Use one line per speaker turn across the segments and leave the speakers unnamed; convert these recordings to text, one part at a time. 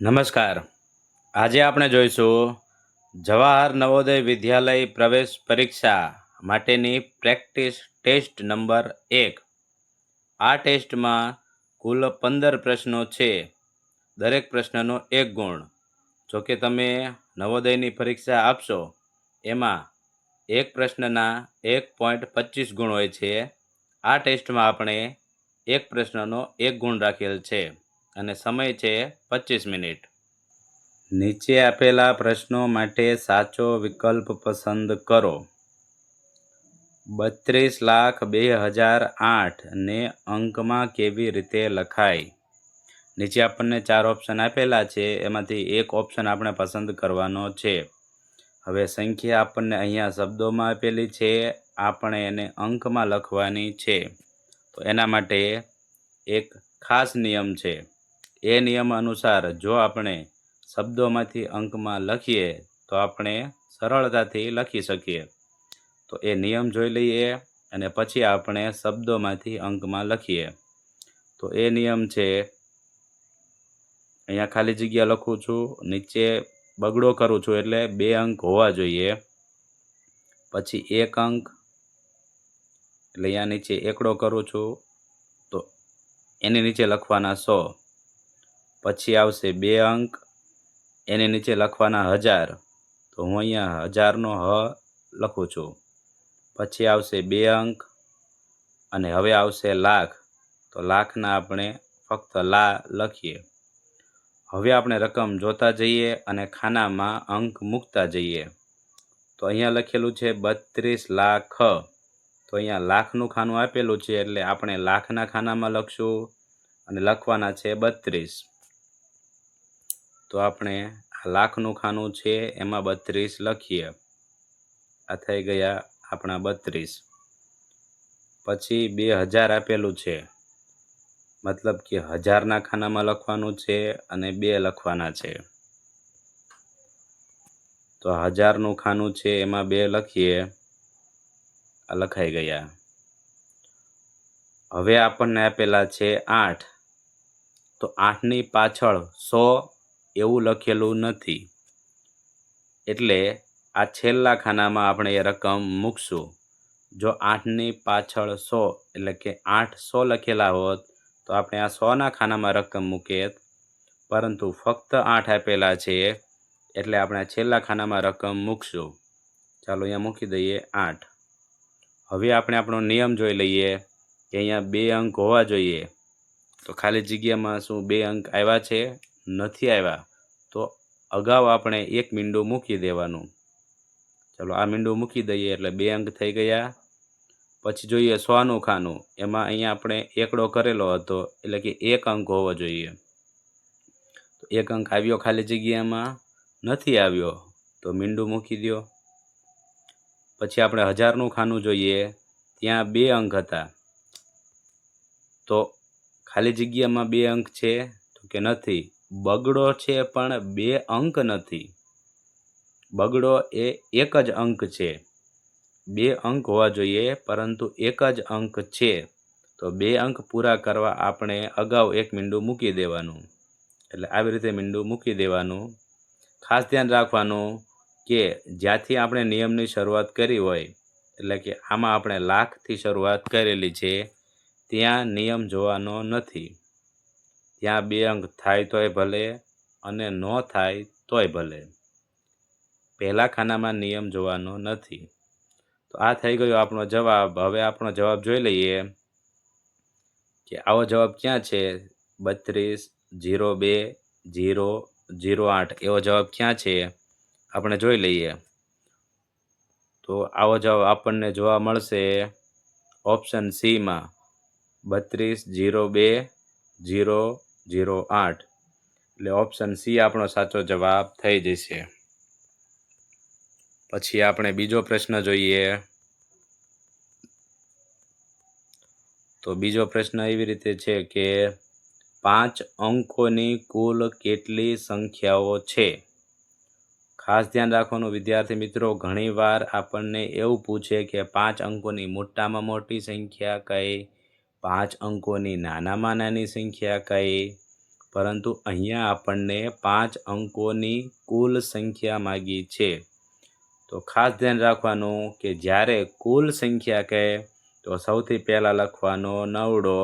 નમસ્કાર. આજે આપણે જોઈશું જવાહર નવોદય વિદ્યાલય પ્રવેશ પરીક્ષા માટેની પ્રેક્ટિસ ટેસ્ટ નંબર 1. આ ટેસ્ટમાં કુલ 15 પ્રશ્નો છે. દરેક પ્રશ્નનો 1 ગુણ. જો કે તમે નવોદયની પરીક્ષા આપશો એમાં એક પ્રશ્નના 1.25 ગુણ હોય છે. આ ટેસ્ટમાં આપણે એક પ્રશ્નનો 1 ગુણ રાખેલ છે અને સમય છે 25 મિનિટ. નીચે આપેલા પ્રશ્નો માટે સાચો વિકલ્પ પસંદ કરો. 32,02,008 ને અંકમાં કેવી રીતે લખાય? નીચે આપણને 4 ઓપ્શન આપેલા છે, એમાંથી એક ઓપ્શન આપણે પસંદ કરવાનો છે. હવે સંખ્યા આપણને અહીંયા શબ્દોમાં આપેલી છે, આપણે એને અંકમાં લખવાની છે. તો એના માટે એક ખાસ નિયમ છે. એ નિયમ અનુસાર જો આપણે શબ્દોમાંથી અંકમાં લખીએ તો આપણે સરળતાથી લખી શકીએ. તો એ નિયમ જોઈ લઈએ અને પછી આપણે શબ્દોમાંથી અંકમાં લખીએ. તો એ નિયમ છે, અહીંયા ખાલી જગ્યા લખું છું, નીચે બગડો કરું છું એટલે 2 અંક હોવા જોઈએ. પછી 1 અંક એટલે અહીંયા નીચે એકડો કરું છું તો એની નીચે લખવાના 100. પછી આવશે 2 અંક, એની નીચે લખવાના 1000. તો હું અહીંયા 1000નો હ લખું છું. પછી આવશે 2 અંક અને હવે આવશે લાખ. તો લાખના આપણે ફક્ત લા લખીએ. હવે આપણે રકમ જોતા જઈએ અને ખાનામાં અંક મૂકતા જઈએ. તો અહીંયા લખેલું છે 32 લાખ. તો અહીંયા લાખનું ખાનું આપેલું છે એટલે આપણે લાખના ખાનામાં લખશું અને લખવાના છે 32. તો આપણે લાખનું ખાનું છે એમાં 32 લખીએ. આ થઈ ગયા આપણા 32. પછી 2000 આપેલું છે, મતલબ કે 1000ના ખાનામાં લખવાનું છે અને 2 લખવાના છે. તો 1000નું ખાનું છે એમાં 2 લખીએ. આ લખાઈ ગયા. હવે આપણને આપેલા છે 8. તો 8ની પાછળ 100 એવું લખેલું નથી, એટલે આ છેલ્લા ખાનામાં આપણે એ રકમ મૂકશું. જો 8ની પાછળ 100 એટલે કે 800 લખેલા હોત તો આપણે આ 100ના ખાનામાં રકમ મૂકીએ, પરંતુ ફક્ત 8 આપેલા છે એટલે આપણે છેલ્લા ખાનામાં રકમ મૂકશું. ચાલો અહીંયા મૂકી દઈએ 8. હવે આપણે આપણો નિયમ જોઈ લઈએ કે અહીંયા 2 અંક હોવા જોઈએ. તો ખાલી જગ્યામાં શું 2 અંક આવ્યા છે? નથી આવ્યા. તો અગાઉ આપણે 1 મીંડું મૂકી દેવાનું. ચાલો આ મીંડું મૂકી દઈએ એટલે 2 અંક થઈ ગયા. પછી જોઈએ 100નું ખાનું. એમાં અહીંયા આપણે એકડો કરેલો હતો એટલે કે 1 અંક હોવો જોઈએ. તો 1 અંક આવ્યો ખાલી જગ્યામાં? નથી આવ્યો. તો મીંડું મૂકી દો. પછી આપણે 1000નું ખાનું જોઈએ, ત્યાં 2 અંક હતા. તો ખાલી જગ્યામાં 2 અંક છે? તો કે નથી. બગડો છે પણ 2 અંક નથી. બગડો એ 1 જ અંક છે. 2 અંક હોવા જોઈએ પરંતુ 1 જ અંક છે. તો 2 અંક પૂરા કરવા આપણે અગાઉ 1 મીંડું મૂકી દેવાનું. એટલે આવી રીતે મીંડું મૂકી દેવાનું. ખાસ ધ્યાન રાખવાનું કે જ્યાંથી આપણે નિયમની શરૂઆત કરી હોય, એટલે કે આમાં આપણે લાખથી શરૂઆત કરેલી છે, ત્યાં નિયમ જોવાનો નથી. ત્યાં 2 અંક થાય તોય ભલે અને ન થાય તોય ભલે. પહેલા ખાનામાં નિયમ જોવાનો નથી. તો આ થઈ ગયો આપણો જવાબ. હવે આપણો જવાબ જોઈ લઈએ કે આવો જવાબ ક્યાં છે. 32,02,008 એવો જવાબ ક્યાં છે આપણે જોઈ લઈએ. તો આવો જવાબ આપણને જોવા મળશે ઓપ્શન સીમાં, 32,02,008. એટલે ઓપ્શન સી આપણો સાચો જવાબ થઈ જશે. પછી આપણે બીજો પ્રશ્ન જોઈએ. તો બીજો પ્રશ્ન એવી રીતે છે કે 5 અંકોની કુલ કેટલી સંખ્યાઓ છે? ખાસ ધ્યાન રાખવાનું વિદ્યાર્થી મિત્રો, ઘણીવાર આપણને એવું પૂછે કે 5 અંકોની મોટામાં મોટી સંખ્યા કઈ, 5 અંકોની નાનામાં નાની સંખ્યા કઈ. પરંતુ અહીંયા આપણને 5 અંકોની કુલ સંખ્યા માગી છે। તો ખાસ ધ્યાન રાખવાનું કે જ્યારે કુલ સંખ્યા કહે તો સૌથી પહેલાં લખવાનો નવડો।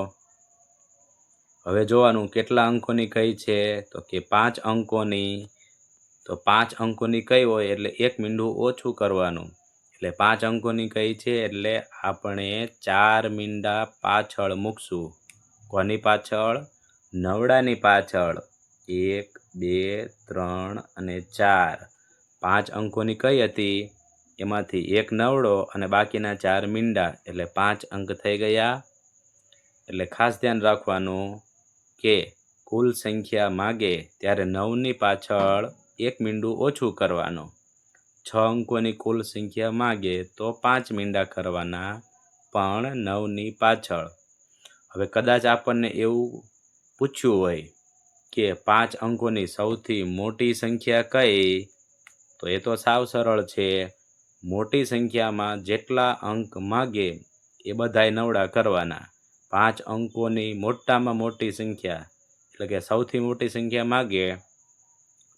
હવે જોવાનું કેટલા અંકોની કઈ છે તો કે 5 અંકોની। તો 5 અંકોની કઈ હોય એટલે એક મીંડું ઓછું કરવાનું, એટલે 5 અંકોની કઈ છે એટલે આપણે 4 મીંડા પાછળ મૂકશું। કોની પાછળ? નવડાની પાછળ। 1 2 3 અને 4 5 અંકોની કઈ હતી એમાંથી એક નવડો અને બાકીના 4 મીંડા એટલે 5 અંક થઈ ગયા। એટલે ખાસ ધ્યાન રાખવાનું કે કુલ સંખ્યા માગે ત્યારે 9ની પાછળ એક મીંડું ઓછું કરવાનું। 6 અંકોની કુલ સંખ્યા માગે તો 5 મીંડા કરવાના પણ 9ની પાછળ। હવે કદાચ આપણને એવું પૂછ્યું હોય કે 5 અંકોની સૌથી મોટી સંખ્યા કઈ, તો એ તો સાવ સરળ છે। મોટી સંખ્યામાં જેટલા અંક માગે એ બધાય નવડા કરવાના। 5 અંકોની મોટામાં મોટી સંખ્યા એટલે કે સૌથી મોટી સંખ્યા માગે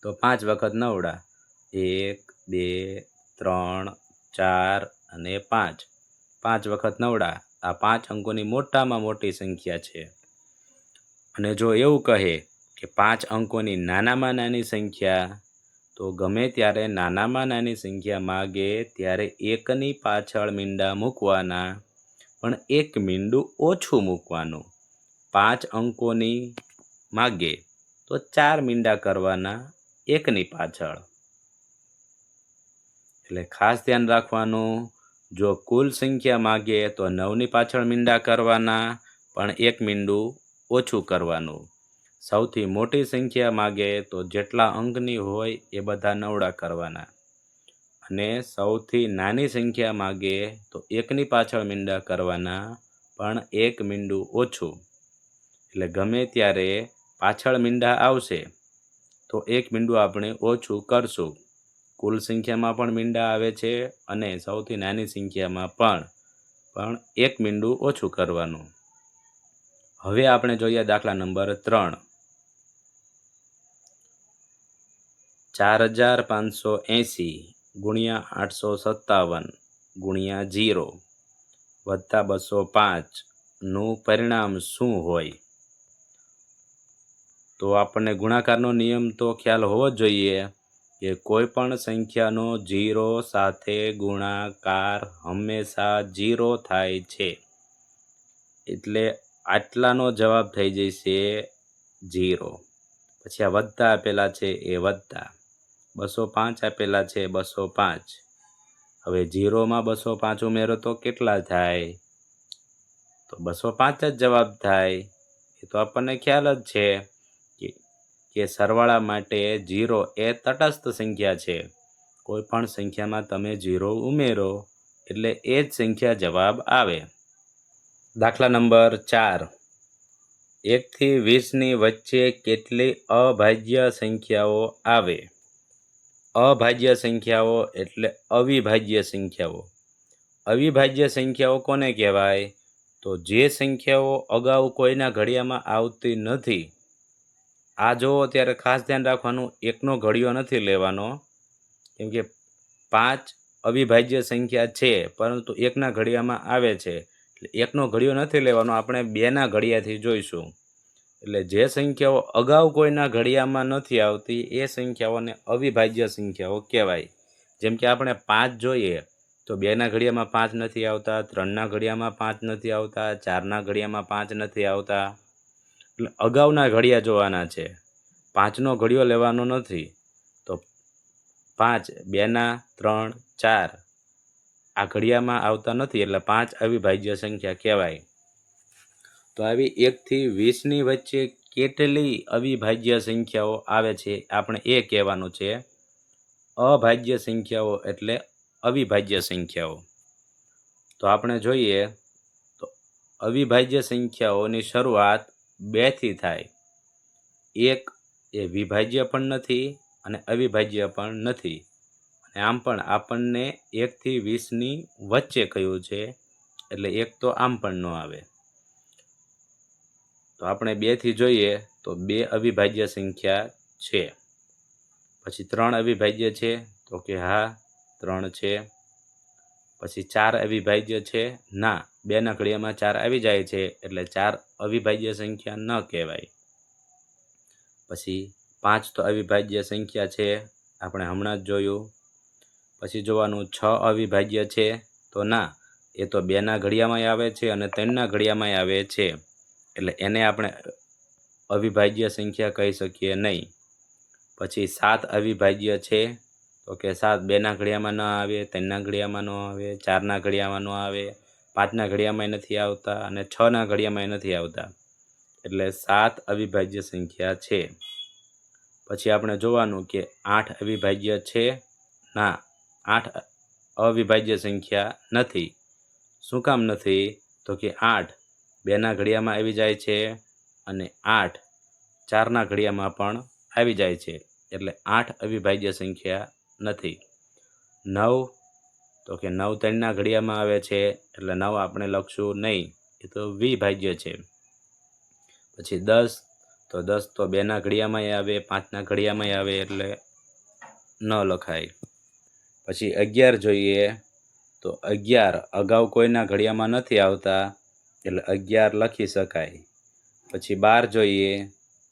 તો 5 વખત નવડા। 1 2 3 4 અને 5 5 વખત નવડા। આ 5 અંકોની મોટામાં મોટી સંખ્યા છે। અને જો એવું કહે કે 5 અંકોની નાનામાં નાની સંખ્યા, તો ગમે ત્યારે નાનામાં નાની સંખ્યા માગે ત્યારે એકની પાછળ મીંડા મૂકવાના, પણ એક મીંડું ઓછું મૂકવાનું। 5 અંકોની માગે તો 4 મીંડા કરવાના એકની પાછળ। એટલે ખાસ ધ્યાન રાખવાનું, જો કુલ સંખ્યા માગે તો 9ની પાછળ મીંડા કરવાના પણ એક મીંડું ઓછું કરવાનું। સૌથી મોટી સંખ્યા માગે તો જેટલા અંકની હોય એ બધા નવડા કરવાના, અને સૌથી નાની સંખ્યા માગે તો એકની પાછળ મીંડા કરવાના પણ એક મીંડું ઓછું। એટલે ગમે ત્યારે પાછળ મીંડા આવશે તો એક મીંડું આપણે ઓછું કરશું। કુલ સંખ્યામાં પણ મીંડા આવે છે અને સૌથી નાની સંખ્યામાં પણ એક મીંડું ઓછું કરવાનું। હવે આપણે જોઈએ દાખલા નંબર 3। 4580 ગુણ્યા 857 ગુણ્યા 0 વત્તા 205 નું પરિણામ શું હોય? તો આપણને ગુણાકારનો નિયમ તો ખ્યાલ હોવો જ જોઈએ કે કોઈ પણ સંખ્યાનો 0 સાથે ગુણાકાર હંમેશા 0 થાય છે। એટલે આટલાનો જવાબ થઈ જશે 0। પછી આ વત્તા આપેલા છે એ વત્તા, 205 આપેલા છે 205। હવે 0માં 205 ઉમેરો તો કેટલા થાય? તો 205 જ જવાબ થાય। એ તો આપણને ખ્યાલ જ છે કે સરવાળા માટે 0 એ તટસ્થ સંખ્યા છે। કોઈ પણ સંખ્યામાં તમે 0 ઉમેરો એટલે એ જ સંખ્યા જવાબ આવે। દાખલા નંબર 4। 1 થી 20ની વચ્ચે કેટલી અભાજ્ય સંખ્યાઓ આવે? અભાજ્ય સંખ્યાઓ એટલે અવિભાજ્ય સંખ્યાઓ। અવિભાજ્ય સંખ્યાઓ કોને કહેવાય? તો જે સંખ્યાઓ અગાઉ કોઈના ઘડિયામાં આવતી નથી। આ જોવો ત્યારે ખાસ ધ્યાન રાખવાનું, એકનો ઘડિયો નથી લેવાનો, કેમ કે 5 અવિભાજ્ય સંખ્યા છે પરંતુ એકના ઘડિયામાં આવે છે, એટલે એકનો ઘડિયો નથી લેવાનો, આપણે 2ના ઘડિયાથી જોઈશું। એટલે જે સંખ્યાઓ અગાઉ કોઈના ઘડિયામાં નથી આવતી એ સંખ્યાઓને અવિભાજ્ય સંખ્યાઓ કહેવાય। જેમ કે આપણે 5 જોઈએ તો 2ના ઘડિયામાં 5 નથી આવતા, 3ના ઘડિયામાં 5 નથી આવતા, 4ના ઘડિયામાં 5 નથી આવતા। એટલે અગાઉના ઘડિયા જોવાના છે, 5નો ઘડિયો લેવાનો નથી। તો 5 2ના 3 4 આ ઘડિયામાં આવતા નથી, એટલે 5 અવિભાજ્ય સંખ્યા કહેવાય। તો આવી 1 થી 20ની વચ્ચે કેટલી અવિભાજ્ય સંખ્યાઓ આવે છે આપણે એ કહેવાનું છે। અભાજ્ય સંખ્યાઓ એટલે અવિભાજ્ય સંખ્યાઓ। તો આપણે જોઈએ તો અવિભાજ્ય સંખ્યાઓની શરૂઆત 2 થી થાય। 1 એ વિભાજ્ય પણ નથી અને અવિભાજ્ય પણ નથી, અને આમ પણ આપણને 1 થી 20ની વચ્ચે કહ્યું છે, એટલે 1 તો આમ પણ ન આવે। તો આપણે 2 થી જોઈએ તો 2 અવિભાજ્ય સંખ્યા છે. પછી 3 અવિભાજ્ય છે તો કે હા 3 છે. પછી 4 અવિભાજ્ય છે ના, 2ના ઘડિયામાં 4 આવી જાય છે એટલે 4 અવિભાજ્ય સંખ્યા ન કહેવાય. પછી 5 તો અવિભાજ્ય સંખ્યા છે, આપણે હમણાં જ જોયું. પછી જોવાનું 6 અવિભાજ્ય છે તો ના, એ તો 2ના ઘડિયામાં આવે છે અને 3ના ઘડિયામાં આવે છે એટલે એને આપણે અવિભાજ્ય સંખ્યા કહી શકીએ નહીં. પછી 7 અવિભાજ્ય છે તો કે 7 2ના ઘડિયામાં ન આવે, 3ના ઘડિયામાં ન આવે, 4ના ઘડિયામાં ન આવે, 5ના ઘડિયામાં નથી આવતા અને 6ના ઘડિયામાં નથી આવતા એટલે 7 અવિભાજ્ય સંખ્યા છે. પછી આપણે જોવાનું કે 8 અવિભાજ્ય છે ના, 8 અવિભાજ્ય સંખ્યા નથી. શું કામ નથી? તો કે 8 2ના ઘડિયામાં આવી જાય છે અને 8 4ના ઘડિયામાં પણ આવી જાય છે એટલે 8 અવિભાજ્ય સંખ્યા નથી. 9 તો કે 9 3ના ઘડિયામાં આવે છે એટલે 9 આપણે લખશું નહીં, એ તો વિભાજ્ય છે. પછી 10 તો 10 તો 2ના ઘડિયામાં આવે, 5ના ઘડિયામાં આવે એટલે ન લખાય. પછી 11 જોઈએ તો 11 અગાઉ કોઈના ઘડિયામાં નથી આવતા એટલે 11 લખી શકાય. પછી 12 જોઈએ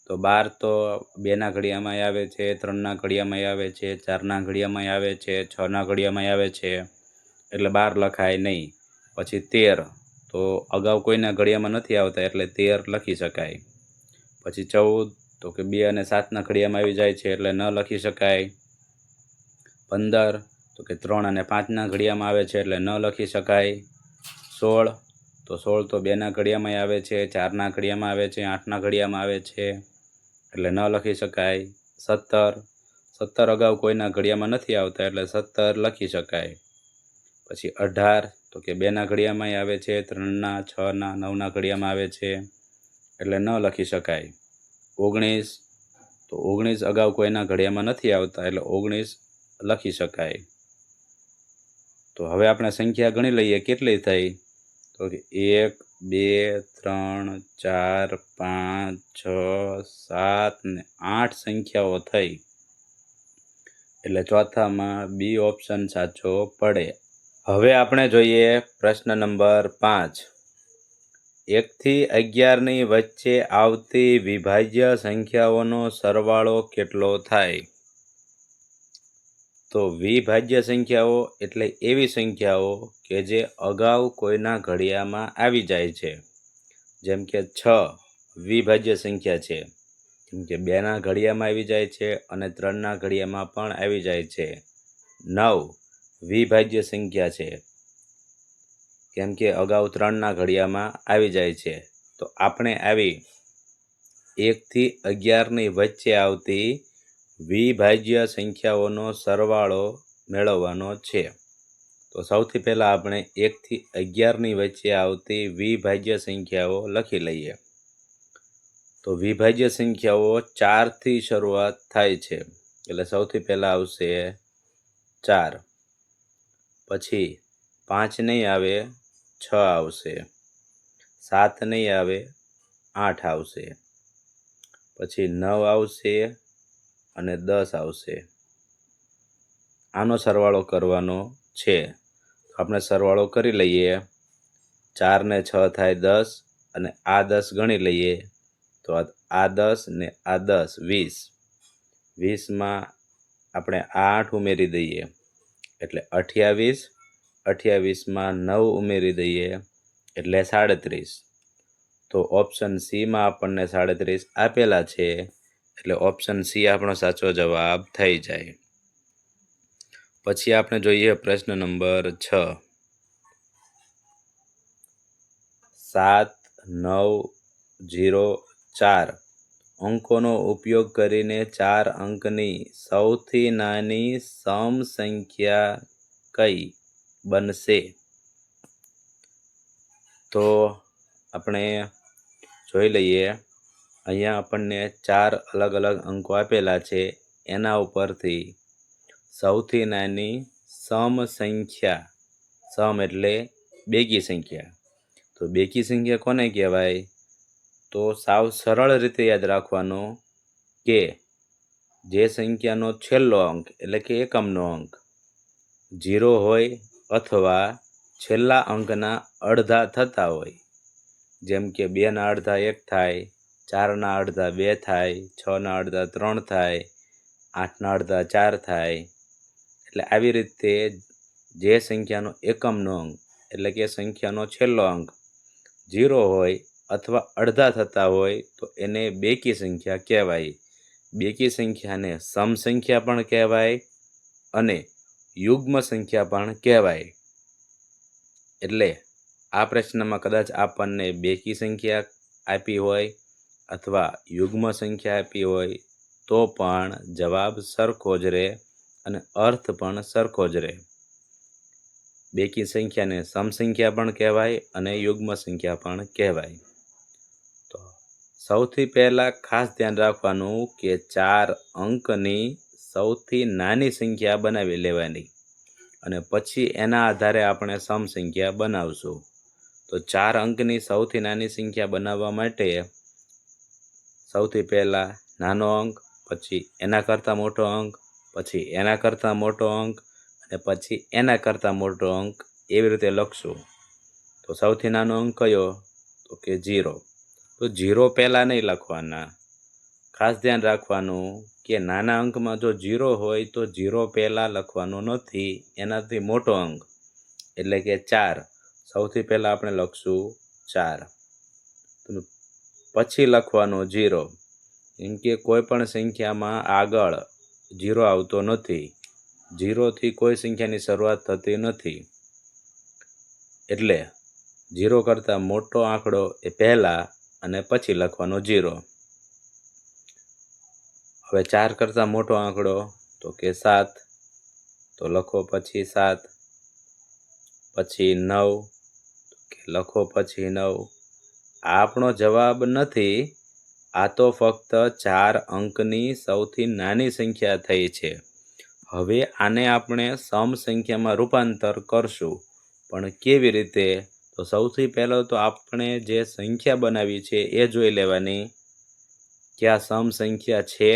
તો 12 તો 2ના ઘડિયામાં આવે છે, 3ના ઘડિયામાં આવે છે, 4ના ઘડિયામાં આવે છે, 6ના ઘડિયામાં આવે છે એટલે 12 લખાય નહીં. પછી 13 તો અગાઉ કોઈના ઘડિયામાં નથી આવતા એટલે 13 લખી શકાય. પછી 14 તો કે 2 અને 7ના ઘડિયામાં આવી જાય છે એટલે ન લખી શકાય. 15 તો કે 3 અને 5ના ઘડિયામાં આવે છે એટલે ન લખી શકાય. 16 તો 16 તો 2ના ઘડિયામાં આવે છે, 4ના ઘડિયામાં આવે છે, 8ના ઘડિયામાં આવે છે એટલે ન લખી શકાય. 17 અગાઉ કોઈના ઘડિયામાં નથી આવતા એટલે 17 લખી શકાય. પછી 18 તો કે 2ના ઘડિયામાં આવે છે, 3ના, 6ના, 9ના ઘડિયામાં આવે છે એટલે ન લખી શકાય. 19 તો 19 અગાઉ કોઈના ઘડિયામાં નથી આવતા એટલે 19 લખી શકાય. તો હવે આપણે સંખ્યા ગણી લઈએ કેટલી થઈ તો કે 1 2 3 4 5 6 7 ને 8 સંખ્યાઓ થઈ એટલે ચોથામાં બી ઓપ્શન સાચો પડે. હવે આપણે જોઈએ પ્રશ્ન નંબર 5. 1 થી 11ની વચ્ચે આવતી વિભાજ્ય સંખ્યાઓનો સરવાળો કેટલો થાય? તો વિભાજ્ય સંખ્યાઓ એટલે એવી સંખ્યાઓ કે જે અગાઉ કોઈના ઘડિયામાં આવી જાય છે. જેમ કે 6 વિભાજ્ય સંખ્યા છે, જેમ કે 2ના ઘડિયામાં આવી જાય છે અને 3ના ઘડિયામાં પણ આવી જાય છે. 9 વિભાજ્ય સંખ્યા છે, કેમ કે અગાઉ 3ના ઘડિયામાં આવી જાય છે. તો આપણે આવી 1 થી 11ની વચ્ચે આવતી વિભાજ્ય સંખ્યાઓનો સરવાળો મેળવવાનો છે. તો સૌથી પહેલાં આપણે 1 થી 11ની વચ્ચે આવતી વિભાજ્ય સંખ્યાઓ લખી લઈએ. તો વિભાજ્ય સંખ્યાઓ 4થી શરૂઆત થાય છે એટલે સૌથી પહેલાં આવશે 4. પછી 5 નહીં આવે, 6 આવશે. 7 નહીં આવે, 8 આવશે. પછી 9 આવશે અને 10 આવશે. આનો સરવાળો કરવાનો છે. આપણે સરવાળો કરી લઈએ. 4 ને 6 થાય 10 અને આ 10 ગણી લઈએ તો આ 10 ને આ 10 20. 20માં આપણે આ 8 ઉમેરી દઈએ એટલે 28. 28માં 9 ઉમેરી દઈએ એટલે 37. તો ઓપ્શન સીમાં આપણને 37 આપેલા છે એટલે ઓપ્શન સી આપણો સાચો જવાબ થઈ જાય. પછી આપણે જોઈએ પ્રશ્ન નંબર 6. 7 9 0 4 અંકોનો ઉપયોગ કરીને 4 અંકની સૌથી નાની સમ સંખ્યા કઈ બનશે? તો આપણે જોઈ લઈએ. અહીંયા આપણને 4 અલગ અલગ અંકો આપેલા છે, એના ઉપરથી સૌથી નાની સમ સંખ્યા, સમ એટલે બેકી સંખ્યા, તો બેકી સંખ્યા કોને કહેવાય? તો સાવ સરળ રીતે યાદ રાખવાનું કે જે સંખ્યાનો છેલ્લો અંક એટલે કે એકમનો અંક 0 હોય અથવા છેલ્લા અંકના અડધા થતા હોય, જેમ કે 2ના અડધા 1 થાય, 4ના અડધા 2 થાય, 6ના અડધા 3 થાય, 8ના અડધા 4 થાય, એટલે આવી રીતે જે સંખ્યાનો એકમનો અંક એટલે કે સંખ્યાનો છેલ્લો અંક 0 હોય અથવા અડધા થતા હોય તો એને બેકી સંખ્યા કહેવાય. બેકી સંખ્યાને સમ સંખ્યા પણ કહેવાય અને યુગ્મ સંખ્યા પણ કહેવાય. એટલે આ પ્રશ્નમાં કદાચ આપણને બેકી સંખ્યા આપી હોય અથવા યુગ્મ સંખ્યા આપી હોય તો પણ જવાબ સરખો જ રહે અને અર્થ પણ સરખો જ રહે. બેકી સંખ્યાને સમ સંખ્યા પણ કહેવાય અને યુગ્મ સંખ્યા પણ કહેવાય. તો સૌથી પહેલાં ખાસ ધ્યાન રાખવાનું કે 4 અંકની સૌથી નાની સંખ્યા બનાવી લેવાની અને પછી એના આધારે આપણે સમ સંખ્યા બનાવશું. તો 4 અંકની સૌથી નાની સંખ્યા બનાવવા માટે સૌથી પહેલાં નાનો અંક, પછી એના કરતાં મોટો અંક, પછી એના કરતાં મોટો અંક અને પછી એના કરતાં મોટો અંક, એવી રીતે લખશું. તો સૌથી નાનો અંક કયો? તો કે 0. તો 0 પહેલાં નહીં લખવાના. ખાસ ધ્યાન રાખવાનું કે નાના અંકમાં જો 0 હોય તો 0 પહેલાં લખવાનો નથી, એનાથી મોટો અંક એટલે કે 4. સૌથી પહેલાં આપણે લખશું 4. પછી લખવાનો 0, કેમ કે કોઈ પણ સંખ્યામાં આગળ 0 આવતો નથી. 0થી કોઈ સંખ્યાની શરૂઆત થતી નથી, એટલે 0 કરતાં મોટો આંકડો એ પહેલાં અને પછી લખવાનો 0. હવે 4 કરતાં મોટો આંકડો તો કે 7, તો લખો પછી 7. પછી 9, તો કે લખો પછી 9. આપણો જવાબ નથી, આ તો ફક્ત 4 અંકની સૌથી નાની સંખ્યા થઈ છે. હવે આને આપણે સમ સંખ્યામાં રૂપાંતર કરશું, પણ કેવી રીતે? તો સૌથી પહેલાં તો આપણે જે સંખ્યા બનાવી છે એ જોઈ લેવાની કે આ સમ સંખ્યા છે.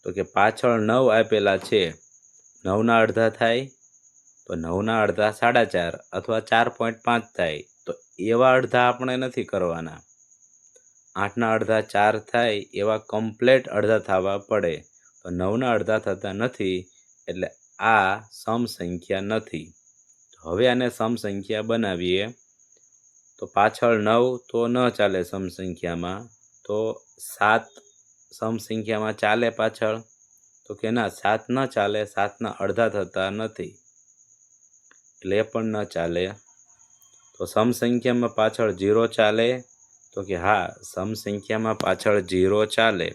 તો કે પાછળ 9 આપેલા છે, 9ના અડધા થાય તો 9ના અડધા 4.5 અથવા 4.5 થાય. તો એવા અડધા આપણે નથી કરવાના. 8ના અડધા 4 થાય એવા કમ્પ્લેટ અડધા થવા પડે. તો 9ના અડધા થતા નથી, એટલે આ સમ સંખ્યા નથી. હવે આને સમ સંખ્યા બનાવીએ. તો પાછળ 9 તો ન ચાલે સમ સંખ્યામાં, તો 7 સમ સંખ્યામાં ચાલે પાછળ? તો કે ના, 7 ન ચાલે, 7ના અડધા થતા નથી, એટલે એ પણ ન ચાલે. તો સમ સંખ્યામાં પાછળ 0 ચાલે? તો કે હા, સમ સંખ્યામાં પાછળ 0 ચાલે.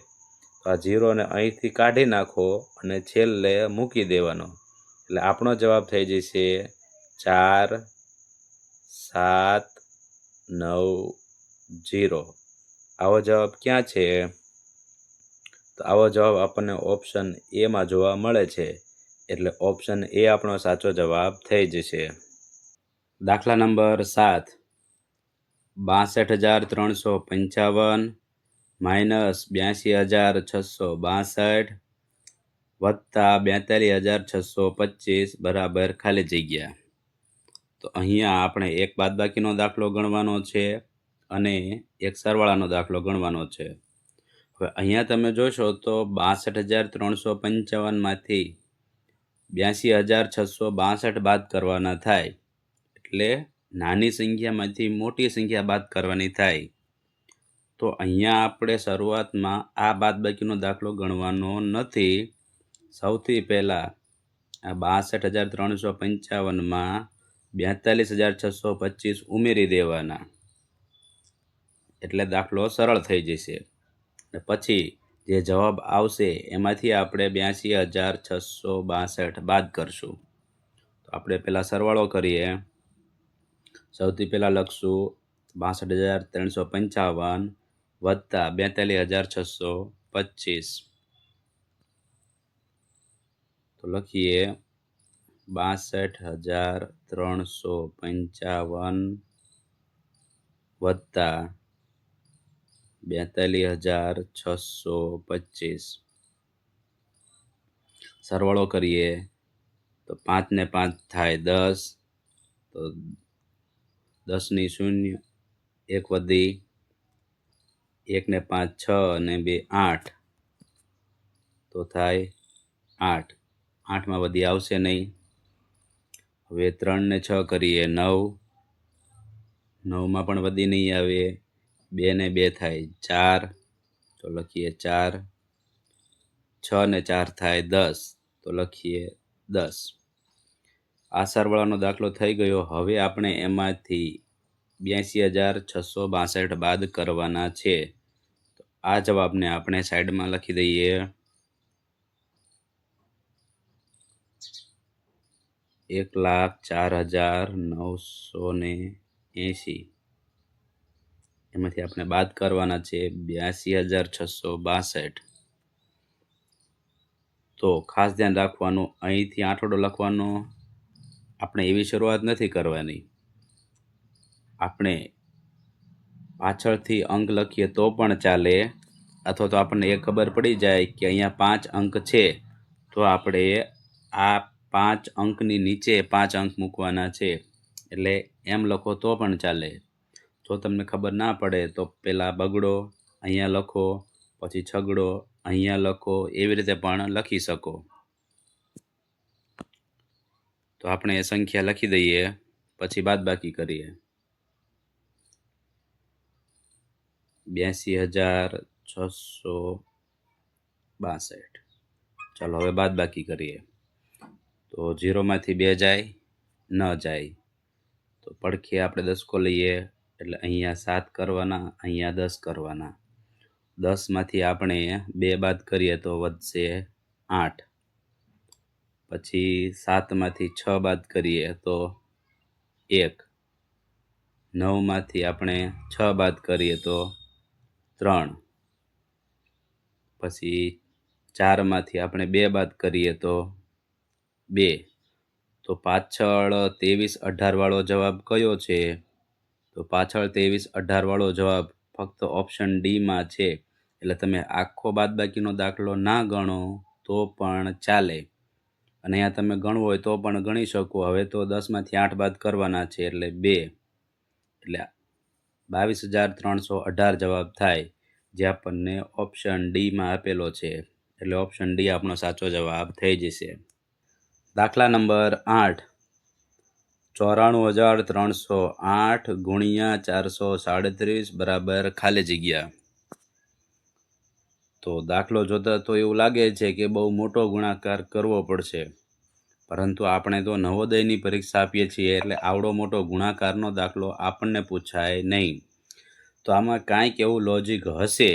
તો આ 0ને અહીંથી કાઢી નાખો અને છેલ્લે મૂકી દેવાનો, એટલે આપણો જવાબ થઈ જશે 4, 7, 9, 0. આવો જવાબ ક્યાં છે? તો આવો જવાબ આપણને ઓપ્શન એમાં જોવા મળે છે, એટલે ઓપ્શન એ આપણો સાચો જવાબ થઈ જશે. દાખલા નંબર 7, 62,355 માઇનસ 82,662 વત્તા 42,625 બરાબર ખાલી જગ્યા. તો અહીંયા આપણે એક બાદબાકીનો દાખલો ગણવાનો છે અને એક સરવાળાનો દાખલો ગણવાનો છે. હવે અહીંયા તમે જોશો તો 62,355માંથી 82,662 બાદ કરવાના થાય, એટલે નાની સંખ્યામાંથી મોટી સંખ્યા બાદ કરવાની થાય. તો અહીંયા આપણે શરૂઆતમાં આ બાદબાકીનો દાખલો ગણવાનો નથી. સૌથી પહેલાં આ 62,355માં 42,625 ઉમેરી દેવાના, એટલે દાખલો સરળ થઈ જશે. અને પછી જે જવાબ આવશે એમાંથી આપણે 82,662 બાદ કરશું. તો આપણે પહેલાં સરવાળો કરીએ. સૌથી પહેલાં લખશું 62,355 વત્તા 42,625. તો લખીએ 62,355 વત્તા 42,625 સરવાળો કરીએ તો 5 ને 5 થાય 10, તો 10 ની 0 1 વધી, 1 ને 5 6 અને 2 8, તો થાય 8. 8માં વધી આવશે નહીં. હવે 3 ને 6 કરીએ 9, 9માં પણ વધી નહીં આવે. 2 ને 2 થાય 4, તો લખીએ 4. 6 ને 4 થાય 10, તો લખીએ 10. આ સરવાળાનો દાખલો થઈ ગયો. હવે આપણે એમાંથી 82,662 બાદ કરવાના છે. તો આ જવાબને આપણે સાઈડમાં લખી દઈએ. 1,04,980. એમાંથી આપણે બાદ કરવાના છે 82,662. તો ખાસ ધ્યાન રાખવાનું, અહીંથી આંકડો લખવાનો આપણે એવી શરૂઆત નથી કરવાની. આપણે પાછળથી અંક લખીએ તો પણ ચાલે, અથવા તો આપણને એ ખબર પડી જાય કે અહીંયા 5 અંક છે, તો આપણે આ 5 અંકની નીચે 5 અંક મૂકવાના છે, એટલે એમ લખો તો પણ ચાલે. જો તમને ખબર ના પડે તો પહેલાં બગડો અહીંયા લખો, પછી છગડો અહીંયા લખો, એવી રીતે પણ લખી શકો. તો આપણે એ સંખ્યા લખી દઈએ, પછી બાદબાકી કરીએ. 82,662. ચાલો હવે બાદબાકી કરીએ. તો 0માંથી 2 જાય ન જાય, તો પડખે આપણે દસકો લઈએ, એટલે અહીંયા 7 કરવાના, અહીંયા 10 કરવાના. 10માંથી આપણે 2 બાદ કરીએ તો વધશે 8. પછી 7માંથી 6 બાદ કરીએ તો 1. 9માંથી આપણે 6 બાદ કરીએ તો 3. પછી 4માંથી આપણે 2 બાદ કરીએ તો 2. તો પાછળ 23,18 વાળો જવાબ કયો છે? તો પાછળ 23,18 વાળો જવાબ ફક્ત ઓપ્શન ડીમાં છે. એટલે તમે આખો બાદબાકીનો દાખલો ના ગણો તો પણ ચાલે, અને અહીંયા તમે ગણવો હોય તો પણ ગણી શકો. હવે તો 10માંથી 8 બાદ કરવાના છે, એટલે 2. એટલે 22,318 જવાબ થાય, જે આપણને ઓપ્શન ડીમાં આપેલો છે. એટલે ઓપ્શન ડી આપણો સાચો જવાબ થઈ જશે. દાખલા નંબર 8. 94,308 ગુણ્યા 437 બરાબર ખાલી જગ્યા. તો દાખલો જોતા તો એવું લાગે છે કે બહુ મોટો ગુણાકાર કરવો પડશે, પરંતુ આપણે તો નવોદયની પરીક્ષા આપીએ છીએ, એટલે આવડો મોટો ગુણાકારનો દાખલો આપણને પૂછાય નહીં. તો આમાં કાંઈક એવું લોજિક હશે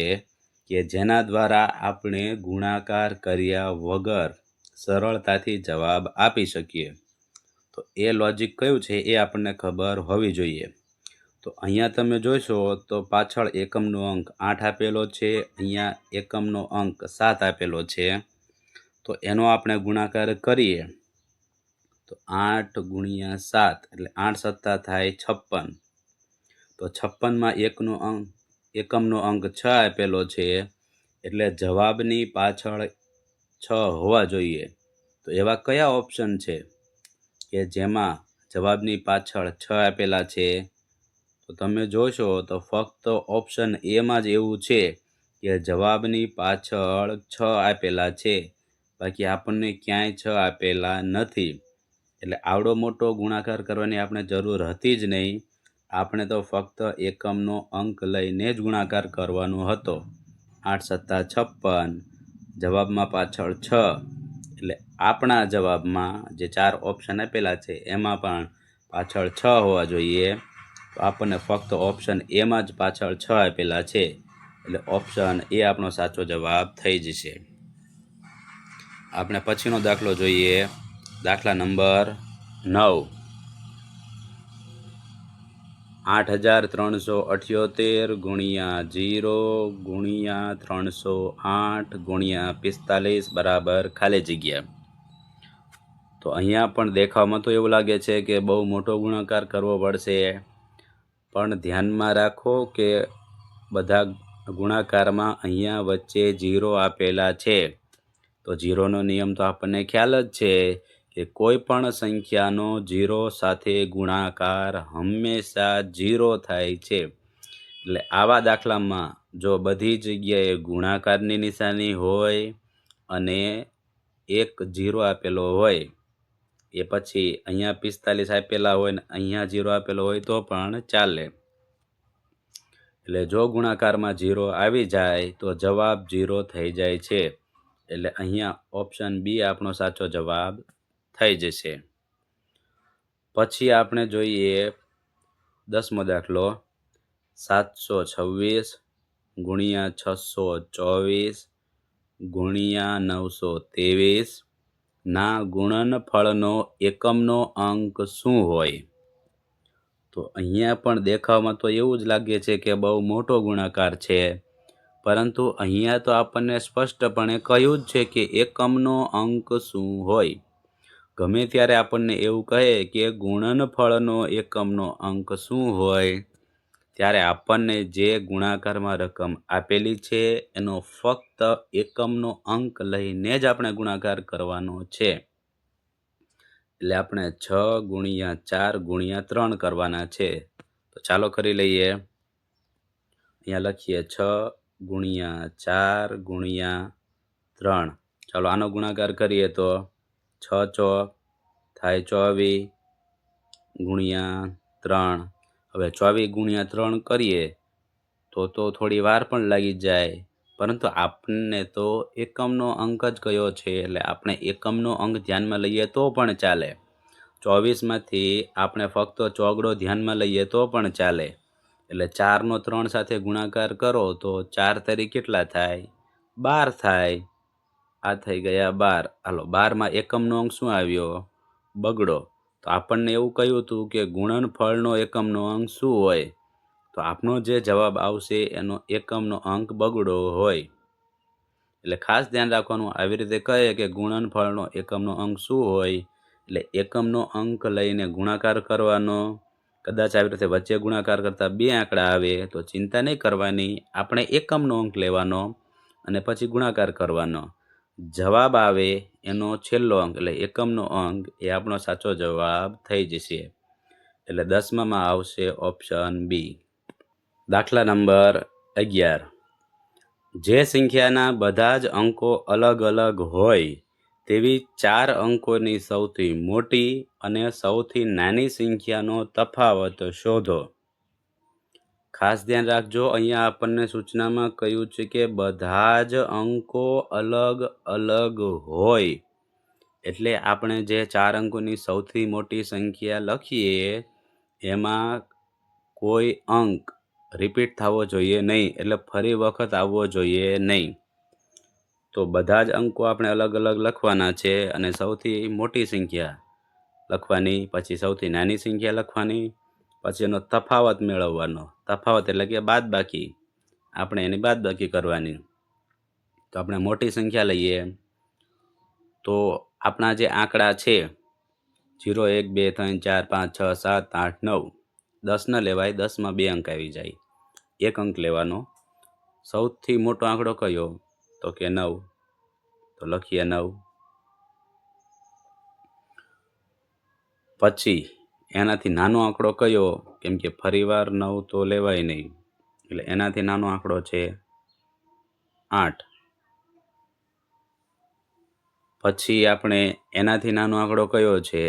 કે જેના દ્વારા આપણે ગુણાકાર કર્યા વગર સરળતાથી જવાબ આપી શકીએ. તો એ લોજિક કયું છે એ આપણને ખબર હોવી જોઈએ. તો અહીંયા તમે જોશો તો પાછળ એકમનો અંક 8 આપેલો છે, અહીંયા એકમનો અંક 7 આપેલો છે. તો એનો આપણે ગુણાકાર કરીએ તો 8 ગુણ્યા 7 એટલે 8 સત્તા થાય 56. તો 56માં એકમનો અંક 6 આપેલો છે, એટલે જવાબની પાછળ 6 હોવા જોઈએ. તો એવા કયા ઓપ્શન છે કે જેમાં જવાબની પાછળ 6 આપેલા છે? તો તમે જોશો તો ફક્ત ઓપ્શન એમાં જ એવું છે કે જવાબની પાછળ 6 આપેલા છે, બાકી આપણને ક્યાંય 6 આપેલા નથી. એટલે આવડો મોટો ગુણાકાર કરવાની આપણે જરૂર હતી જ નહીં. આપણે તો ફક્ત એકમનો અંક લઈને જ ગુણાકાર કરવાનો હતો. 8 સત્તા 56, જવાબમાં પાછળ 6, એટલે આપણા જવાબમાં જે 4 ઓપ્શન આપેલા છે એમાં પણ પાછળ 6 હોવા જોઈએ. તો આપણને ફક્ત ઓપ્શન એમાં જ પાછળ 6 આપેલા છે, એટલે ઓપ્શન એ આપણો સાચો જવાબ થઈ જશે. આપણે પછીનો દાખલો જોઈએ. દાખલા નંબર 9. 8,378 ગુણ્યા 0 ગુણ્યા 308 ગુણ્યા 45 બરાબર ખાલી જગ્યા. તો અહીંયા પણ દેખાવમાં તો એવું લાગે છે કે બહુ મોટો ગુણાકાર કરવો પડશે, પણ ધ્યાનમાં રાખો કે બધા ગુણાકારમાં અહીંયા વચ્ચે 0 આપેલા છે, તો 0નો નિયમ તો આપણને ખ્યાલ જ છે કે કોઈ પણ સંખ્યાનો 0 સાથે ગુણાકાર હંમેશા 0 થાય છે. એટલે આવા દાખલામાં જો બધી જગ્યાએ ગુણાકારની નિશાની હોય અને એક 0 આપેલો હોય, એ પછી અહીંયા 45 આપેલા હોય ને અહીંયા 0 આપેલો હોય તો પણ ચાલે. એટલે જો ગુણાકારમાં 0 આવી જાય તો જવાબ 0 થઈ જાય છે. એટલે અહીંયા ઓપ્શન બી આપણો સાચો જવાબ થઈ જશે. પછી આપણે જોઈએ 10મો દાખલો. 726 ગુણ્યા 624 ગુણ્યા 923 ના ગુણનફળનો એકમનો અંક શું હોય? તો અહીંયા પણ દેખાવમાં તો એવું જ લાગે છે કે બહુ મોટો ગુણાકાર છે, પરંતુ અહીંયા તો આપણને સ્પષ્ટપણે કહ્યું જ છે કે એકમનો અંક શું હોય. ગમે ત્યારે આપણને એવું કહે કે ગુણનફળનો એકમનો અંક શું હોય, ત્યારે આપણને જે ગુણાકારમાં રકમ આપેલી છે એનો ફક્ત એકમનો અંક લઈને જ આપણે ગુણાકાર કરવાનો છે. એટલે આપણે 6 ગુણ્યા 4 ગુણ્યા 3 કરવાના છે. તો ચાલો કરી લઈએ. અહીંયા લખીએ 6 ગુણ્યા 4 ગુણ્યા 3. ચાલો આનો ગુણાકાર કરીએ તો 6 ચોક થાય 24 ગુણ્યા 3. હવે 24 ગુણ્યા 3 કરીએ તો થોડી વાર પણ લાગી જાય, પરંતુ આપણને તો એકમનો અંક જ કયો છે, એટલે આપણે એકમનો અંક ધ્યાનમાં લઈએ તો પણ ચાલે. 24માંથી આપણે ફક્ત ચોગડો ધ્યાનમાં લઈએ તો પણ ચાલે. એટલે 4નો 3 સાથે ગુણાકાર કરો તો 4 તરી કેટલા થાય? 12 થાય. આ થઈ ગયા 12. હાલો 12માં એકમનો અંક શું આવ્યો? બગડો. તો આપણને એવું કહ્યું હતું કે ગુણનફળનો એકમનો અંક શું હોય? તો આપણો જે જવાબ આવશે એનો એકમનો અંક બગડો હોય. એટલે ખાસ ધ્યાન રાખવાનું, આવી રીતે કહે કે ગુણનફળનો એકમનો અંક શું હોય, એટલે એકમનો અંક લઈને ગુણાકાર કરવાનો. કદાચ આવી રીતે વચ્ચે ગુણાકાર કરતા 2 આંકડા આવે તો ચિંતા નહીં કરવાની, આપણે એકમનો અંક લેવાનો અને પછી ગુણાકાર કરવાનો. જવાબ આવે એનો છેલ્લો અંક એટલે એકમનો અંક એ આપણો સાચો જવાબ થઈ જશે. એટલે 10મામાં આવશે ઓપ્શન બી. દાખલા નંબર 11. જે સંખ્યાના બધા જ અંકો અલગ અલગ હોય તેવી 4 અંકોની સૌથી મોટી અને સૌથી નાની સંખ્યાનો તફાવત શોધો. ખાસ ધ્યાન રાખજો, અહીંયા આપણને સૂચનામાં કહ્યું છે કે બધા જ અંકો અલગ અલગ હોય, એટલે આપણે જે 4 અંકોની સૌથી મોટી સંખ્યા લખીએ એમાં કોઈ અંક રિપીટ થવો જોઈએ નહીં, એટલે ફરી વખત આવવો જોઈએ નહીં. તો બધા જ અંકો આપણે અલગ અલગ લખવાના છે અને સૌથી મોટી સંખ્યા લખવાની, પછી સૌથી નાની સંખ્યા લખવાની, પછી એનો તફાવત મેળવવાનો. તફાવત એટલે કે બાદબાકી, આપણે એની બાદબાકી કરવાની. તો આપણે મોટી સંખ્યા લઈએ તો આપણા જે આંકડા છે 0 1 2 3 4 5 6 7 8 9, 10 ન લેવાય, 10માં 2 અંક આવી જાય, 1 અંક લેવાનો. સૌથી મોટો આંકડો કયો? તો કે 9. તો લખીએ 9. પછી એનાથી નાનો આંકડો કયો? કેમ કે ફરીવાર 9 તો લેવાય નહીં, એટલે એનાથી નાનો આંકડો છે 8. પછી આપણે એનાથી નાનો આંકડો કયો છે?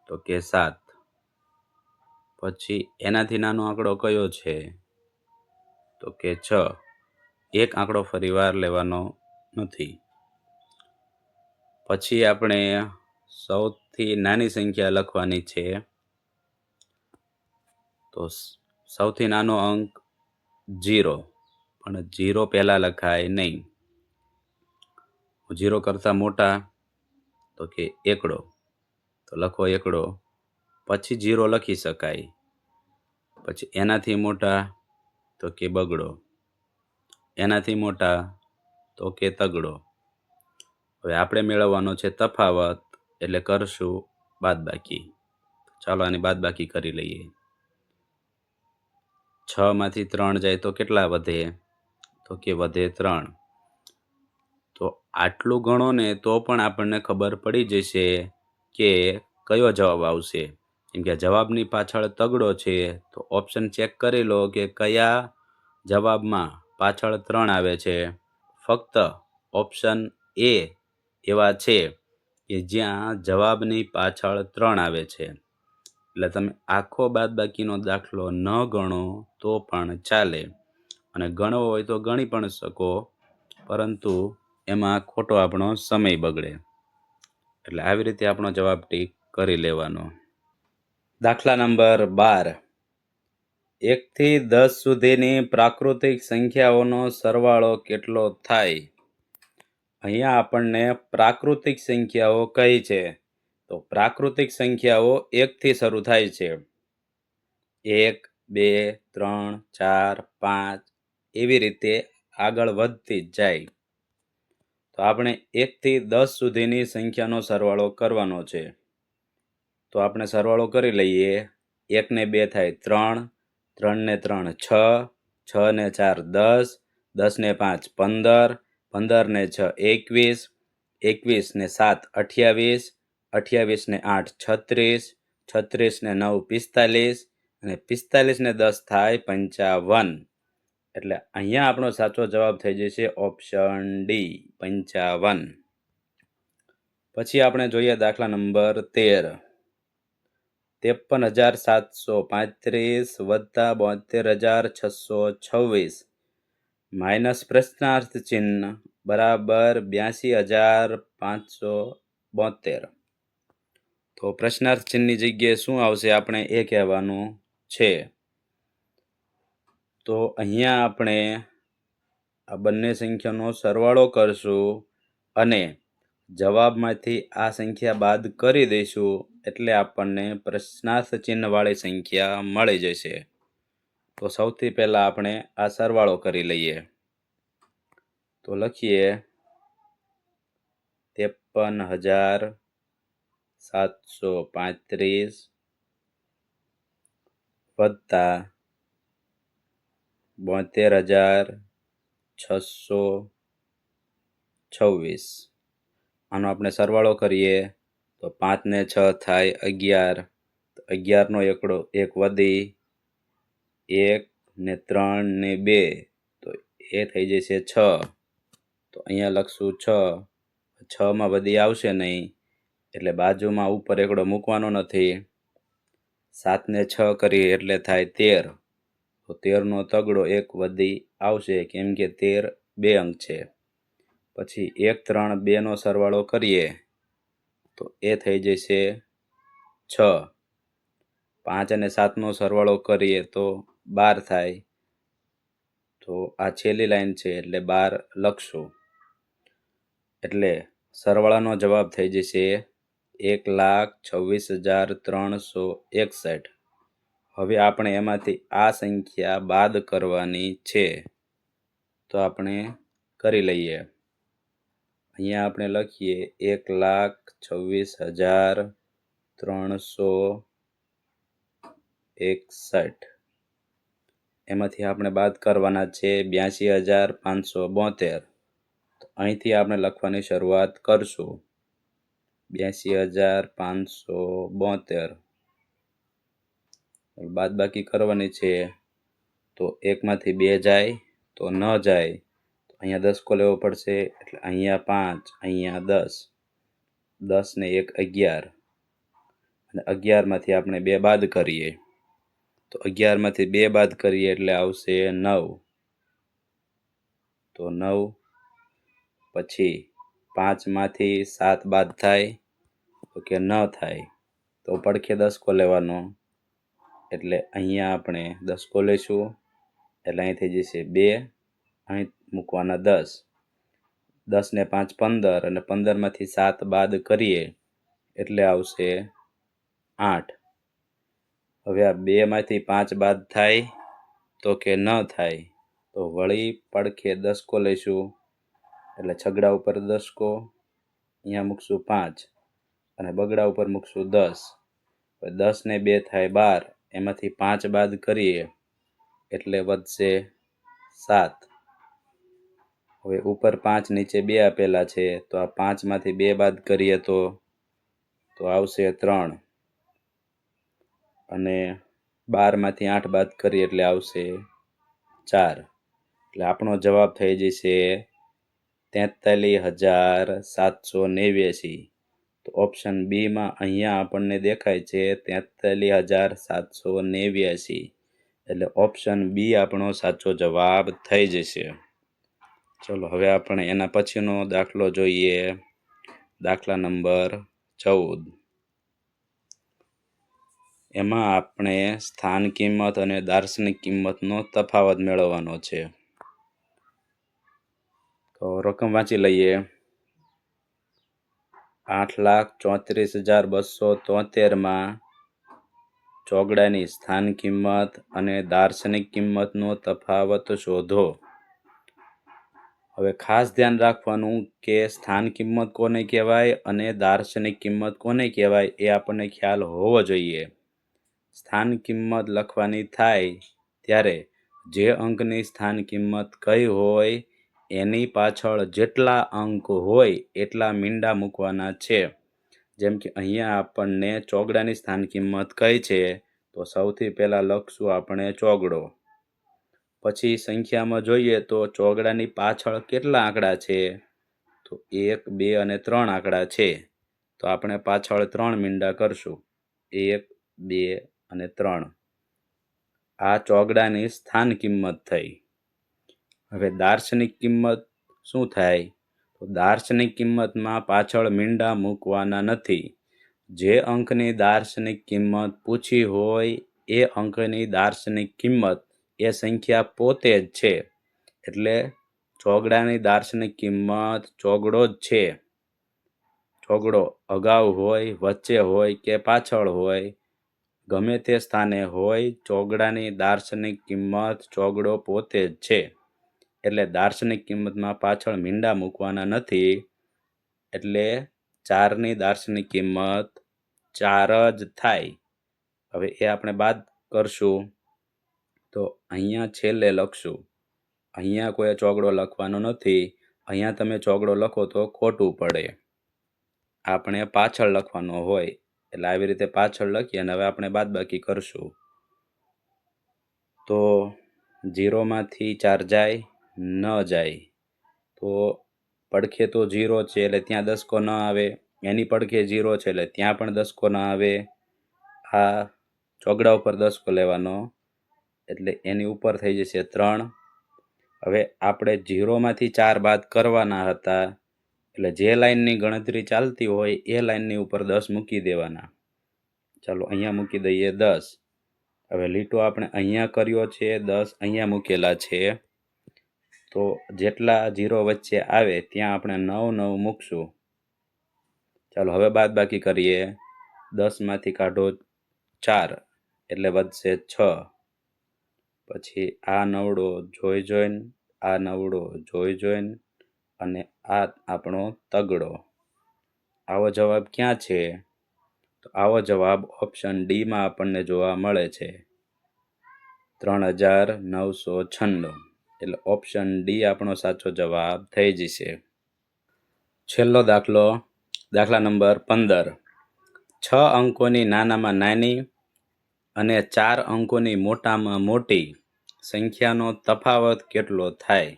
તો કે 7. પછી એનાથી નાનો આંકડો કયો છે? તો કે 6. એક આંકડો ફરીવાર લેવાનો નથી. પછી આપણે સૌથી નાની સંખ્યા લખવાની છે, તો સૌથી નાનો અંક 0, પણ 0 પહેલાં લખાય નહીં. 0 કરતાં મોટા તો કે એકડો, તો લખો એકડો. પછી 0 લખી શકાય. પછી એનાથી મોટા તો કે બગડો, એનાથી મોટા તો કે તગડો. હવે આપણે મેળવવાનો છે તફાવત, એટલે કરશું બાદબાકી. ચાલો આની બાદબાકી કરી લઈએ. 6માંથી 3 જાય તો કેટલા વધે? તો કે વધે 3. તો આટલું ગણો ને તો પણ આપણને ખબર પડી જશે કે કયો જવાબ આવશે. કેમ કે જવાબની પાછળ તગડો છે, તો ઓપ્શન ચેક કરી લો કે કયા જવાબમાં પાછળ 3 આવે છે. ફક્ત ઓપ્શન એ એવા છે કે જ્યાં જવાબની પાછળ 3 આવે છે. એટલે તમે આખો બાદબાકીનો દાખલો ન ગણો તો પણ ચાલે, અને ગણવો હોય તો ગણી પણ શકો, પરંતુ એમાં ખોટો આપણો સમય બગડે. એટલે આવી રીતે આપણો જવાબ ટીક કરી લેવાનો. દાખલા નંબર 12. 1 થી 10 સુધીની પ્રાકૃતિક સંખ્યાઓનો સરવાળો કેટલો થાય? અહીંયા આપણને પ્રાકૃતિક સંખ્યાઓ કઈ છે? તો પ્રાકૃતિક સંખ્યાઓ 1 થી શરૂ થાય છે. 1, 2, 3, 4, 5 એવી રીતે આગળ વધતી જ જાય. તો આપણે 1 થી 10 સુધીની સંખ્યાનો સરવાળો કરવાનો છે. તો આપણે સરવાળો કરી લઈએ. 1 ને 2 થાય 3, 3 ને 3 6, 6 ને 4 10, 10 ને 5 15, 15 ને 6 21, 21 ને 7 28, 28 ને 8 36, 36 ને 9 45, અને 45 ને 10 થાય 55. એટલે અહીંયા આપણો સાચો જવાબ થઈ જશે ઓપ્શન ડી, 55. પછી આપણે જોઈએ દાખલા નંબર 13. 53,735 વત્તા 72,626 માઇનસ પ્રશ્નાર્થ ચિહ્ન બરાબર 82,572. તો પ્રશ્નાર્થ ચિહ્નની જગ્યાએ શું આવશે આપણે એ કહેવાનું છે. તો અહીંયા આપણે આ બંને સંખ્યાનો સરવાળો કરશું અને જવાબમાંથી આ સંખ્યા બાદ કરી દઈશું, એટલે આપણને પ્રશ્નાર્થ ચિહ્નવાળી સંખ્યા મળી જશે. તો સૌથી પહેલાં આપણે આ સરવાળો કરી લઈએ. તો લખીએ 53,735 વત્તા 72,626. આનો આપણે સરવાળો કરીએ તો 5 ને 6 થાય 11, 11 નો એકડો 1 વધી, 1 ને 3 ને 2 તો એ થઈ જશે 6. તો અહીંયા લખશું 6, 6માં વધી આવશે નહીં એટલે બાજુમાં ઉપર એકડો મૂકવાનો નથી. 7 ને 6 કરીએ એટલે થાય 13. તો 13 નો તગડો 1 વધી આવશે, કેમ કે 13 2 અંક છે. પછી 1, 3, 2 નો સરવાળો કરીએ તો એ થઈ જશે 6. 5 અને 7 નો સરવાળો કરીએ તો 12 થાય. તો આ છેલ્લી લાઈન છે એટલે 12 લખશું. એટલે સરવાળાનો જવાબ થઈ જશે 1,26,361. હવે આપણે એમાંથી આ સંખ્યા બાદ કરવાની છે. તો આપણે કરી લઈએ. અહીંયા આપણે લખીએ 1,26,361. એમાંથી આપણે બાદ કરવાના છે 82,572. તો અહીંથી આપણે લખવાની શરૂઆત કરશું. 82,572 બાદબાકી કરવાની છે. તો 1માંથી 2 જાય તો ન જાય, તો અહીંયા 10 કો લેવો પડશે. એટલે અહીંયા 5, અહીંયા 10, 10 ને 1 11, અને 11માંથી આપણે 2 બાદ કરીએ તો 11માંથી 2 બાદ કરીએ એટલે આવશે 9. તો 9 પછી 5માંથી 7 બાદ થાય તો કે ન થાય, તો પડખે 10 કો લેવાનો. એટલે અહીંયા આપણે 10 કો લઈશું એટલે અહીં થઈ જશે 2, અહીં મૂકવાના 10. 10 ને 5 15, અને 15માંથી 7 બાદ કરીએ એટલે આવશે 8. હવે આ 2માંથી 5 બાદ થાય તો કે ન થાય, તો વળી પડખે 10 કો લઈશું. એટલે છગડા ઉપર 10 કો, અહીંયા મૂકશું 5, અને બગડા ઉપર મૂકશું 10. 10 ને 2 થાય 12, એમાંથી 5 બાદ કરીએ એટલે વધશે 7। હવે ઉપર 5 નીચે 2 આપેલા છે, તો આ 5માંથી 2 બાદ કરીએ તો આવશે 3, અને 12માંથી 8 બાદ કરીએ એટલે આવશે 4। એટલે આપણો જવાબ થઈ જશે 43,789। તો ઓપ્શન બી માં અહીંયા આપણને દેખાય છે 43,789, એટલે ઓપ્શન બી આપણો સાચો જવાબ થઈ જશે। ચલો હવે આપણે એના પછીનો દાખલો જોઈએ, દાખલા નંબર 14। એમાં આપણે સ્થાન કિંમત અને દાર્શનિક કિંમતનો તફાવત મેળવવાનો છે। તો રકમ વાંચી લઈએ। 8,34,273માં ચોગડાની સ્થાન કિંમત અને દાર્શનિક કિંમતનો તફાવત શોધો। હવે ખાસ ધ્યાન રાખવાનું કે સ્થાન કિંમત કોને કહેવાય અને દાર્શનિક કિંમત કોને કહેવાય એ આપણને ખ્યાલ હોવો જોઈએ। સ્થાન કિંમત લખવાની થાય ત્યારે જે અંકની સ્થાન કિંમત કઈ હોય એની પાછળ જેટલા અંક હોય એટલા મીંડા મૂકવાના છે। જેમ કે અહીંયા આપણને ચોગડાની સ્થાન કિંમત કઈ છે, તો સૌથી પહેલા લખશું આપણે ચોગડો। પછી સંખ્યામાં જોઈએ તો ચોગડાની પાછળ કેટલા આંકડા છે, તો 1, 2 અને 3 આંકડા છે, તો આપણે પાછળ 3 મીંડા કરશું, 1, 2 અને 3। આ ચોગડાની સ્થાન કિંમત થઈ। હવે દાર્શનિક કિંમત શું થાય, તો દાર્શનિક કિંમતમાં પાછળ મીંડા મૂકવાના નથી। જે અંકની દાર્શનિક કિંમત પૂછી હોય એ અંકની દાર્શનિક કિંમત એ સંખ્યા પોતે જ છે, એટલે ચોગડાની દાર્શનિક કિંમત ચોગડો જ છે। ચોગડો અગાઉ હોય, વચ્ચે હોય કે પાછળ હોય, ગમે તે સ્થાને હોય, ચોગડાની દાર્શનિક કિંમત ચોગડો પોતે જ છે, એટલે દાર્શનિક કિંમતમાં પાછળ મીંડા મૂકવાના નથી, એટલે 4ની દાર્શનિક કિંમત 4 જ થાય। હવે એ આપણે બાદ કરશું, તો અહીંયા છેલ્લે લખશું, અહીંયા કોઈ ચોગડો લખવાનો નથી। અહીંયા તમે ચોગડો લખો તો ખોટું પડે, આપણે પાછળ લખવાનો હોય, એટલે આવી રીતે પાછળ લખીએ અને હવે આપણે બાદબાકી કરશું। તો 0માંથી 4 જાય ન જાય, તો પડખે તો 0 છે એટલે ત્યાં દસકો ન આવે, એની પડખે 0 છે એટલે ત્યાં પણ દસકો ન આવે। આ ચોગડા ઉપર દસકો લેવાનો એટલે એની ઉપર થઈ જશે 3। હવે આપણે 0માંથી 4 બાદ કરવાના હતા, એટલે જે લાઈનની ગણતરી ચાલતી હોય એ લાઈનની ઉપર 10 મૂકી દેવાના। ચાલો અહીંયા મૂકી દઈએ 10। હવે લીટો આપણે અહીંયા કર્યો છે, 10 અહીંયા મૂકેલા છે, તો જેટલા 0 વચ્ચે આવે ત્યાં આપણે 9 9 મૂકશું। ચાલો હવે બાદબાકી કરીએ। 10માંથી કાઢો 4 એટલે વધશે 6। પછી આ નવડો જોઈને, આ નવડો જોઈને, અને આ આપણો તગડો। આવો જવાબ ક્યાં છે, તો આવો જવાબ ઓપ્શન ડી માં આપણને જોવા મળે છે, 3,996, એટલે ઓપ્શન ડી આપણો સાચો જવાબ થઈ જશે। છેલ્લો દાખલો, દાખલા નંબર 15। 6 અંકોની નાનામાં નાની અને 4 અંકોની મોટામાં મોટી સંખ્યાનો તફાવત કેટલો થાય?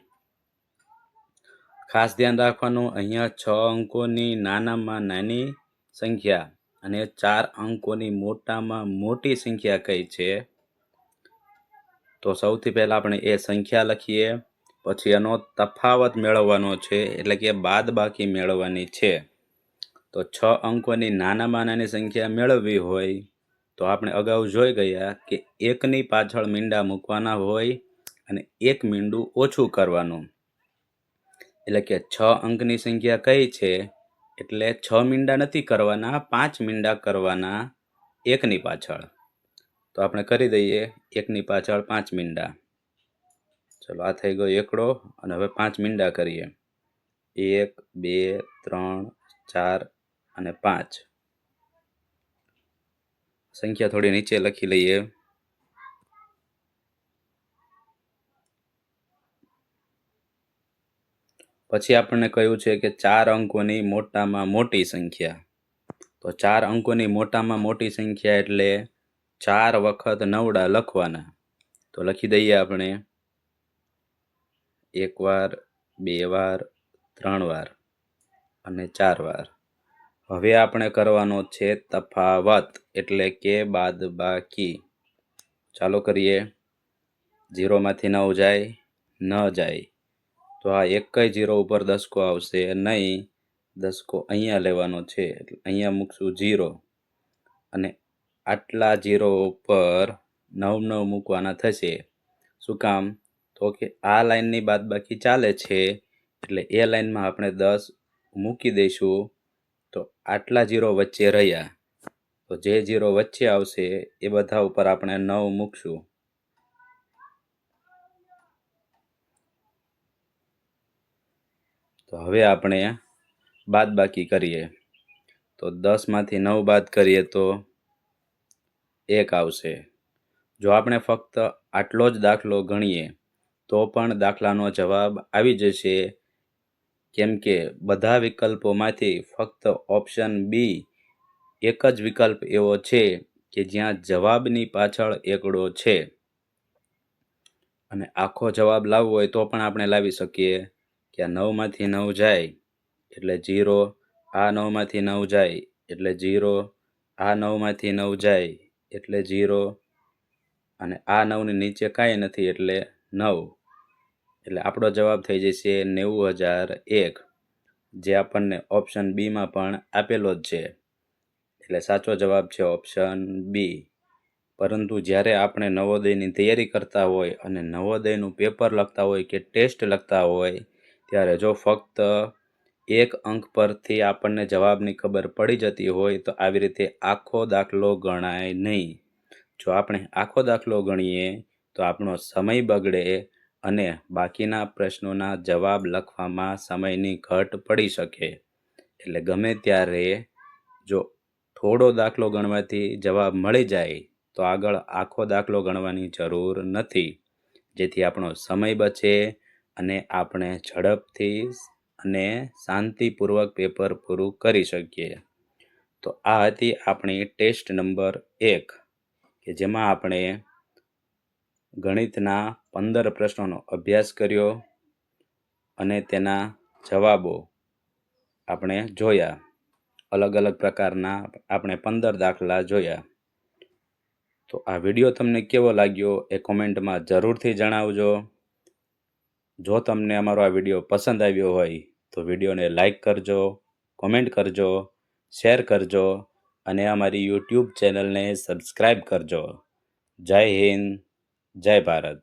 ખાસ ધ્યાન રાખવાનું, અહીંયા 6 અંકોની નાનામાં નાની સંખ્યા અને 4 અંકોની મોટામાં મોટી સંખ્યા કઈ છે, તો સૌથી પહેલા આપણે એ સંખ્યા લખીએ, પછી એનો તફાવત મેળવવાનો છે, એટલે કે બાદબાકી મેળવવાની છે। તો 6 અંકોની નાનામાં નાની સંખ્યા મેળવવી હોય તો આપણે અગાઉ જોઈ ગયા કે 1ની પાછળ મીંડા મૂકવાના હોય અને 1 મીંડું ઓછું કરવાનું, એટલે કે 6 અંકની સંખ્યા કઈ છે, એટલે 6 મીંડા નથી કરવાના, 5 મીંડા કરવાના 1ની પાછળ। તો આપણે કરી દઈએ 1ની પાછળ 5 મીંડા। ચલો આ થઈ ગયો એકડો, અને હવે 5 મીંડા કરીએ, 1 2 3 4 અને 5। સંખ્યા થોડી નીચે લખી લઈએ। પછી આપણને કહ્યું છે કે 4 અંકોની મોટામાં મોટી સંખ્યા. તો 4 અંકોની મોટામાં મોટી સંખ્યા એટલે 4 વખત નવડા લખવાના. તો લખી દઈએ આપણે 1 વાર, 2 વાર, 3 વાર અને 4 વાર. હવે આપણે કરવાનો છે તફાવત એટલે કે બાદબાકી. ચાલો કરીએ. 0 માંથી 9 જાય ન જાય, તો આ એક જ 0 ઉપર દસકો આવશે નહીં. દસકો અહીંયા લેવાનો છે એટલે અહીંયા મૂકશું 0 અને આટલા 0 ઉપર 9 મૂકવાના થશે. શું કામ? તો કે આ લાઈનની બાદબાકી ચાલે છે એટલે એ લાઈનમાં આપણે 10 મૂકી દઈશું. તો આટલા 0 વચ્ચે રહ્યા, તો જે 0 વચ્ચે આવશે એ બધા ઉપર આપણે 9 મૂકશું. તો હવે આપણે બાદબાકી કરીએ. તો 10 માંથી 9 બાદ કરીએ તો 1 આવશે. જો આપણે ફક્ત આટલો જ દાખલો ગણીએ તો પણ દાખલાનો જવાબ આવી જશે, કેમ કે બધા વિકલ્પોમાંથી ફક્ત ઓપ્શન બી એક જ વિકલ્પ એવો છે કે જ્યાં જવાબની પાછળ એકડો છે. અને આખો જવાબ લાવવો હોય તો પણ આપણે લાવી શકીએ કે આ 9 માંથી 9 જાય એટલે 0, આ 9 માંથી 9 જાય એટલે 0, આ 9 માંથી 9 જાય એટલે 0 અને આ 9 ની નીચે કાંઈ નથી એટલે 9. એટલે આપણો જવાબ થઈ જશે 90,001, જે આપણને ઓપ્શન બીમાં પણ આપેલો જ છે. એટલે સાચો જવાબ છે ઓપ્શન બી. પરંતુ જ્યારે આપણે નવોદયની તૈયારી કરતા હોય અને નવોદયનું પેપર લખતા હોય કે ટેસ્ટ લખતા હોય ત્યારે જો ફક્ત એક અંક પરથી આપણને જવાબની ખબર પડી જતી હોય તો આવી રીતે આખો દાખલો ગણાય નહીં. જો આપણે આખો દાખલો ગણીએ તો આપણો સમય બગડે અને બાકીના પ્રશ્નોના જવાબ લખવામાં સમયની ઘટ પડી શકે. એટલે ગમે ત્યારે જો થોડો દાખલો ગણવાથી જવાબ મળી જાય તો આગળ આખો દાખલો ગણવાની જરૂર નથી, જેથી આપણો સમય બચે અને આપણે ઝડપથી અને શાંતિપૂર્વક પેપર પૂરું કરી શકીએ. તો આ હતી આપણી ટેસ્ટ નંબર 1 કે જેમાં આપણે ગણિતના 15 પ્રશ્નોનો અભ્યાસ કર્યો અને તેના જવાબો આપણે જોયા. અલગ અલગ પ્રકારના આપણે 15 દાખલા જોયા. તો આ વિડીયો તમને કેવો લાગ્યો એ કોમેન્ટમાં જરૂરથી જણાવજો. જો તમને અમારો આ વિડીયો પસંદ આવ્યો હોય તો વિડીયોને લાઈક કરજો, કોમેન્ટ કરજો, શેર કરજો અને અમારી યુટ્યુબ ચેનલને સબસ્ક્રાઈબ કરજો. જય હિન્દ, જય ભારત.